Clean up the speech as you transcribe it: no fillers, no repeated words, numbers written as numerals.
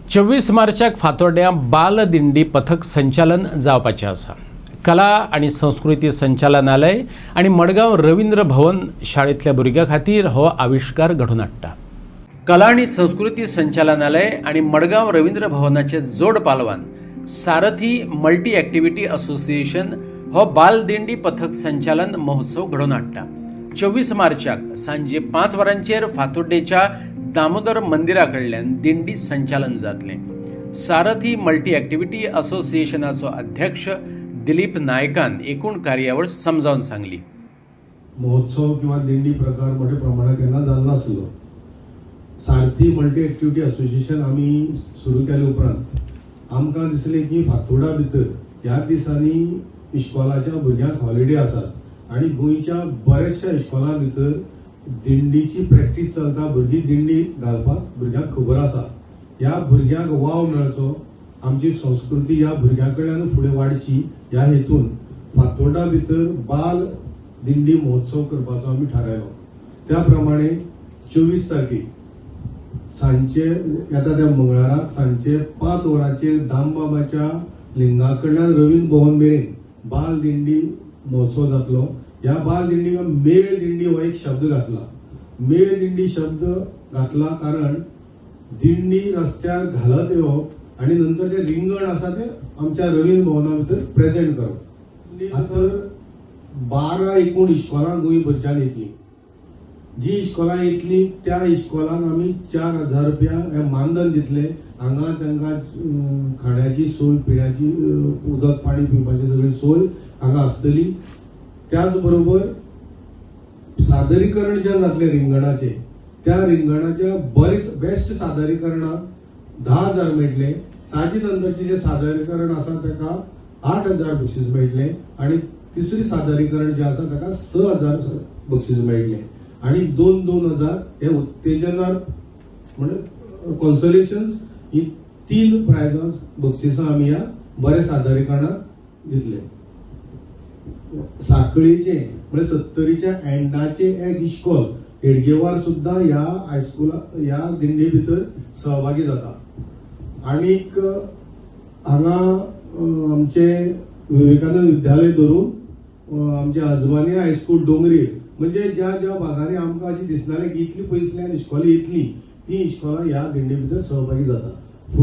24 मार्चाक फातोर्ड्या बाल दिंडी पथक संचालन जावपाचें आसा। कला आणि संस्कृती संचालनालय आणि मडगांव रवींद्र भवन शाळेंतल्या भुरग्यां खातीर हो आविष्कार घडोवन हाडटा। कला आणि संस्कृती संचालनालय आणि मडगांव रवींद्र भवनाचे जोड पालवान सारथी मल्टी एक्टिविटी असोसिएशन हो बाल दिंडी पथक संचालन महोत्सव घडोवन हाडटा। 24 मार्चाक सांजे 5 वरांचेर फातोर्डेच्या दामोदर मंदिरा कडल्यान दिंडी संचालन जातलें। सारथी मल्टी एक्टिविटी असोसिएशनाचो अध्यक्ष दिलीप नायकान एकूण कार्यावळ समजावन सांगली। महोत्सव किंवा दिंडी प्रकार मोठ्या प्रमाणात केन्ना जाल्लो नासलो। सारथी मल्टी एक्टिविटी असोसिएशन आमी सुरू केले उपरांत आमकां दिसलें की फातोर्डा भितर ह्या दिसांनी इस्कॉलाच्या भुरग्यांक हॉलिडे आसात आणि गोंयच्या बऱ्याचशा इस्कॉलां भितर दिंडीची प्रॅक्टीस चलता, भुरगीं दिंडी घालपाक भुरग्यांक खबर आसा। ह्या भुरग्यांक वाव मेळचो, आमची संस्कृती ह्या भुरग्यां कडल्यान फुडें वाडची ह्या हेतून फातोर्डा भितर बाल दिंडी महोत्सव करपाचो आमी थारायलो। त्या प्रमाणे 24 तारखेक सांजचे येता त्या मंगळाराक सांजचे 5 वरांचेर दामबाबाच्या लिंगा कडल्यान रवींद्र भवन मेरेन बाल दिंडी महोत्सव जातलो। ह्या बाल दिंडीक मेळ दिंडी हो एक शब्द घातला। मेळ दिंडी शब्द घातला कारण दिंडी रस्त्यार घालत येवप आणि नंतर जे रिंगण आसा ते आमच्या रवींद्र भवना भितर प्रेझेंट करप। आता 12 एकूण इस्कॉलां गोंयभरच्यान येतली। जी इस्कॉलां येतली त्या इस्कॉलांक आमी 4000 रुपया हे मानधन दितले। हांगा तांकां खाण्याची सोय, पिण्याची उदक पाणी पिवपाची सगळी सोय हांगा आसतली। त्याच बरोबर सादरीकरण जे जातले रिंगणाचे, त्या रिंगणाच्या बेस्ट सादरीकरणाक 10,000 मेळटले। ताजे नंतरचे जे सादरीकरण आसा ताका 8,000 बक्षीस मेळटले आणि तिसरी सादरीकरण जे आसा ताका 6,000 बक्षीस मेळटले आणि 2,000 हे उत्तेजनार्थ म्हणजे कॉन्सोलेशन्स ही 3 प्रायजां बक्षिसां आमी ह्या बरे सादरीकरणाक दितले। साखळीचे म्हणजे 70च्या एंडाचे एक इस्कॉल हेडगेवार सुद्धा ह्या हायस्कुला ह्या दिंडी भितर सहभागी जाता। आनीक हांगा आमचे विवेकानंद विद्यालय धरून आमचे अजमानी हायस्कूल डोंगरी म्हणजे ज्या ज्या भागांनी आमकां अशें दिसनालें की इतली पयसल्यान इस्कॉली येतली ती इस्कॉलां ह्या दिंडी भितर सहभागी जाता।